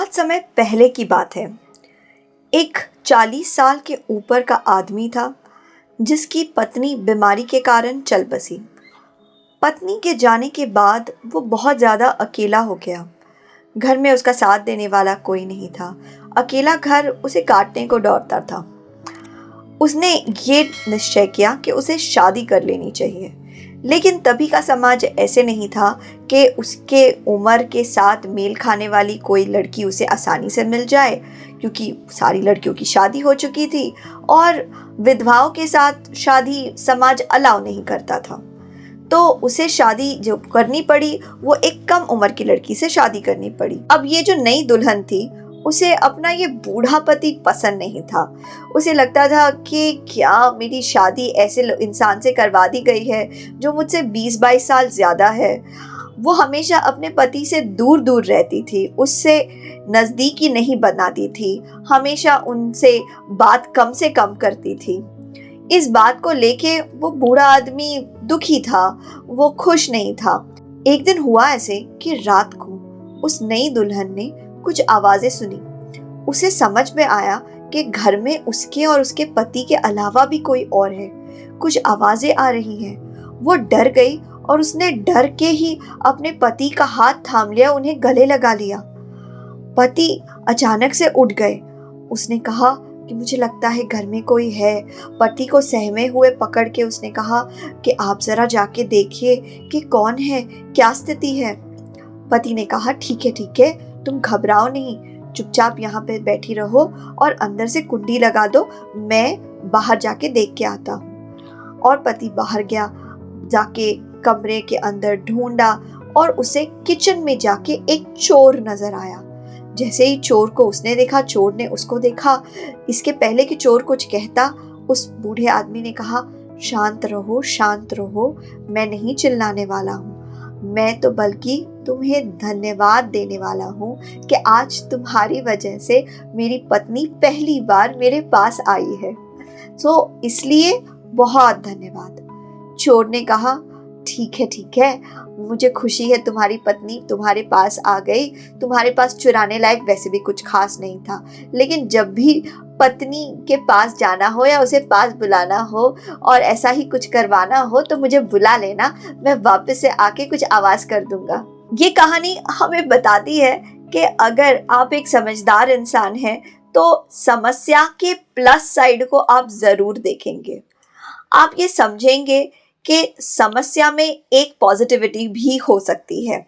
बहुत समय पहले की बात है। एक 40 साल के ऊपर का आदमी था जिसकी पत्नी बीमारी के कारण चल बसी। पत्नी के जाने के बाद वो बहुत ज़्यादा अकेला हो गया। घर में उसका साथ देने वाला कोई नहीं था। अकेला घर उसे काटने को दौड़ता था। उसने ये निश्चय किया कि उसे शादी कर लेनी चाहिए, लेकिन तभी का समाज ऐसे नहीं था कि उसके उम्र के साथ मेल खाने वाली कोई लड़की उसे आसानी से मिल जाए, क्योंकि सारी लड़कियों की शादी हो चुकी थी और विधवाओं के साथ शादी समाज अलाउ नहीं करता था। तो उसे शादी जो करनी पड़ी वो एक कम उम्र की लड़की से शादी करनी पड़ी। अब ये जो नई दुल्हन थी उसे अपना ये बूढ़ा पति पसंद नहीं था। उसे लगता था कि क्या मेरी शादी ऐसे इंसान से करवा दी गई है जो मुझसे 20-22 साल ज़्यादा है। वो हमेशा अपने पति से दूर दूर रहती थी, उससे नज़दीकी नहीं बनाती थी, हमेशा उनसे बात कम से कम करती थी। इस बात को लेके वो बूढ़ा आदमी दुखी था, वो खुश नहीं था। एक दिन हुआ ऐसे कि रात को उस नई दुल्हन ने कुछ आवाजें सुनी। उसे समझ में आया कि घर में उसके और उसके पति के अलावा भी कोई और है। कुछ आवाजें आ रही हैं। वो डर गई और उसने डर के ही अपने पति का हाथ थाम लिया, उन्हें गले लगा लिया। पति अचानक से उठ गए। उसने कहा कि मुझे लगता है घर में कोई है। पति को सहमे हुए पकड़ के उसने कहा कि आप जरा जाके देखिए कि कौन है, क्या स्थिति है। पति ने कहा ठीक है, तुम घबराओ नहीं, चुपचाप यहाँ पे बैठी रहो और अंदर से कुंडी लगा दो, मैं बाहर जाके देख के आता हूँ। और पति बाहर गया, जाके कमरे के अंदर ढूंढा और उसे किचन में जाके एक चोर नजर आया। जैसे ही चोर को उसने देखा, चोर ने उसको देखा। इसके पहले कि चोर कुछ कहता, उस बूढ़े आदमी ने कहा शांत रहो, मैं नहीं चिल्लाने वाला हूँ, मैं तो बल्कि तुम्हें धन्यवाद देने वाला हूँ कि आज तुम्हारी वजह से मेरी पत्नी पहली बार मेरे पास आई है, तो इसलिए बहुत धन्यवाद। चोर ने कहा ठीक है, मुझे खुशी है तुम्हारी पत्नी तुम्हारे पास आ गई। तुम्हारे पास चुराने लायक वैसे भी कुछ खास नहीं था, लेकिन जब भी पत्नी के पास जाना हो या उसे पास बुलाना हो और ऐसा ही कुछ करवाना हो तो मुझे बुला लेना, मैं वापस से आके कुछ आवाज कर दूंगा। ये कहानी हमें बताती है कि अगर आप एक समझदार इंसान हैं तो समस्या के प्लस साइड को आप जरूर देखेंगे। आप ये समझेंगे कि समस्या में एक पॉजिटिविटी भी हो सकती है।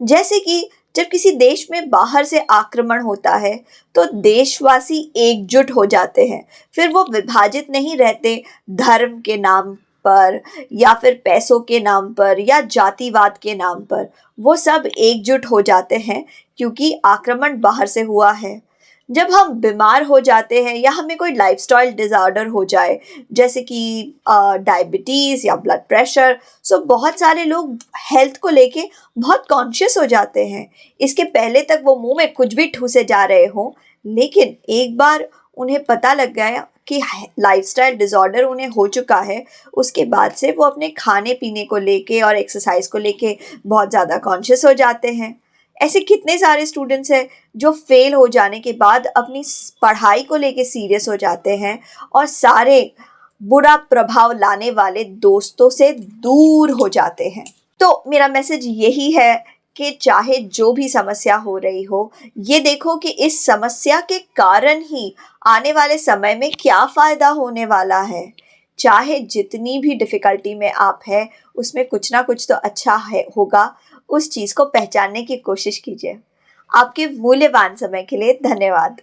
जैसे कि जब किसी देश में बाहर से आक्रमण होता है तो देशवासी एकजुट हो जाते हैं, फिर वो विभाजित नहीं रहते धर्म के नाम पर या फिर पैसों के नाम पर या जातिवाद के नाम पर। वो सब एकजुट हो जाते हैं क्योंकि आक्रमण बाहर से हुआ है। जब हम बीमार हो जाते हैं या हमें कोई लाइफस्टाइल डिसऑर्डर हो जाए, जैसे कि डायबिटीज़ या ब्लड प्रेशर, सो बहुत सारे लोग हेल्थ को लेके बहुत कॉन्शियस हो जाते हैं। इसके पहले तक वो मुंह में कुछ भी ठूसे जा रहे हों, लेकिन एक बार उन्हें पता लग गया कि लाइफस्टाइल डिसऑर्डर उन्हें हो चुका है, उसके बाद से वो अपने खाने पीने को लेके और एक्सरसाइज को लेके बहुत ज़्यादा कॉन्शियस हो जाते हैं। ऐसे कितने सारे स्टूडेंट्स हैं जो फेल हो जाने के बाद अपनी पढ़ाई को लेके सीरियस हो जाते हैं और सारे बुरा प्रभाव लाने वाले दोस्तों से दूर हो जाते हैं। तो मेरा मैसेज यही है कि चाहे जो भी समस्या हो रही हो, ये देखो कि इस समस्या के कारण ही आने वाले समय में क्या फ़ायदा होने वाला है। चाहे जितनी भी डिफ़िकल्टी में आप हैं, उसमें कुछ ना कुछ तो अच्छा है होगा। उस चीज़ को पहचानने की कोशिश कीजिए। आपके मूल्यवान समय के लिए धन्यवाद।